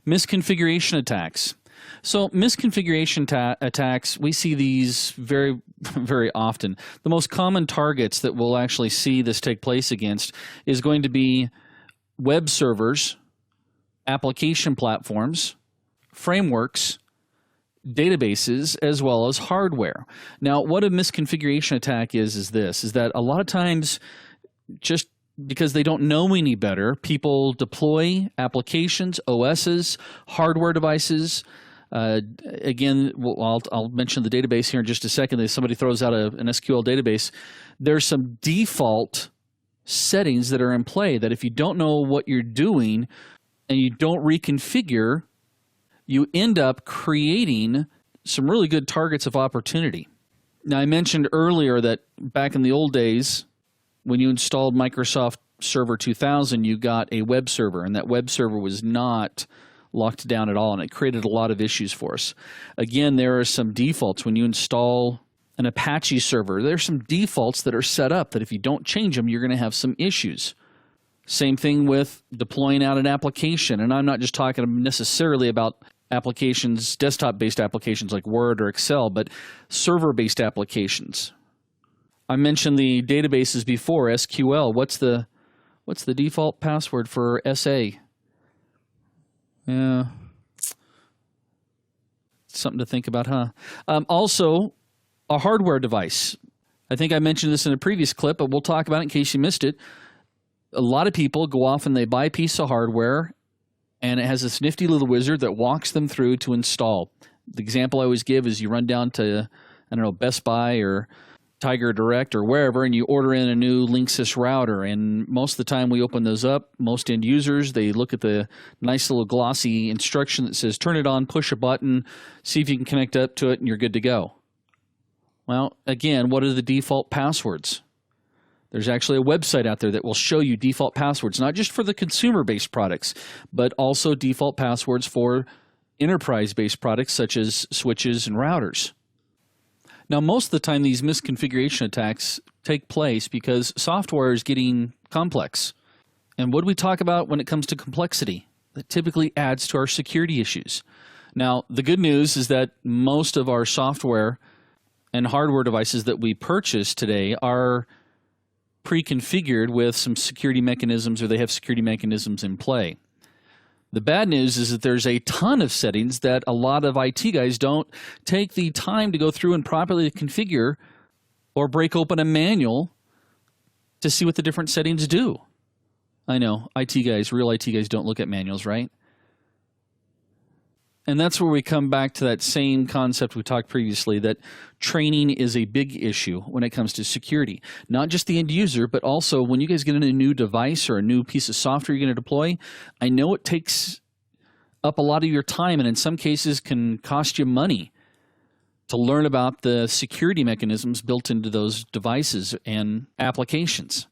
Misconfiguration attacks. So misconfiguration attacks, we see these very, very often. The most common targets that we'll actually see this take place against is going to be web servers, application platforms, frameworks, databases, as well as hardware. Now, what a misconfiguration attack is that a lot of times, just because they don't know any better, people deploy applications, OSs, hardware devices. Again, I'll mention the database here in just a second. If somebody throws out an SQL database, there's some default settings that are in play that if you don't know what you're doing and you don't reconfigure, you end up creating some really good targets of opportunity. Now, I mentioned earlier that back in the old days, when you installed Microsoft Server 2000, you got a web server, and that web server was not locked down at all, and it created a lot of issues for us. Again, there are some defaults. When you install an Apache server, there's some defaults that are set up that if you don't change them, you're going to have some issues. Same thing with deploying out an application, and I'm not just talking necessarily about applications, desktop-based applications like Word or Excel, but server-based applications. I mentioned the databases before, SQL. What's the default password for SA? Yeah, something to think about, huh? Also, a hardware device. I think I mentioned this in a previous clip, but we'll talk about it in case you missed it. A lot of people go off and they buy a piece of hardware, and it has this nifty little wizard that walks them through to install. The example I always give is you run down to, I don't know, Best Buy or Tiger Direct or wherever, and you order in a new Linksys router, and most of the time we open those up, most end users, they look at the nice little glossy instruction that says turn it on, push a button, see if you can connect up to it, and you're good to go. Well, again, what are the default passwords? There's actually a website out there that will show you default passwords, not just for the consumer-based products, but also default passwords for enterprise-based products such as switches and routers. Now, most of the time, these misconfiguration attacks take place because software is getting complex. And what do we talk about when it comes to complexity? That typically adds to our security issues. Now, the good news is that most of our software and hardware devices that we purchase today are pre-configured with some security mechanisms, or they have security mechanisms in play. The bad news is that there's a ton of settings that a lot of IT guys don't take the time to go through and properly configure or break open a manual to see what the different settings do. I know, real IT guys don't look at manuals, right? And that's where we come back to that same concept we talked previously, that training is a big issue when it comes to security. Not just the end user, but also when you guys get in a new device or a new piece of software you're going to deploy, I know it takes up a lot of your time and in some cases can cost you money to learn about the security mechanisms built into those devices and applications.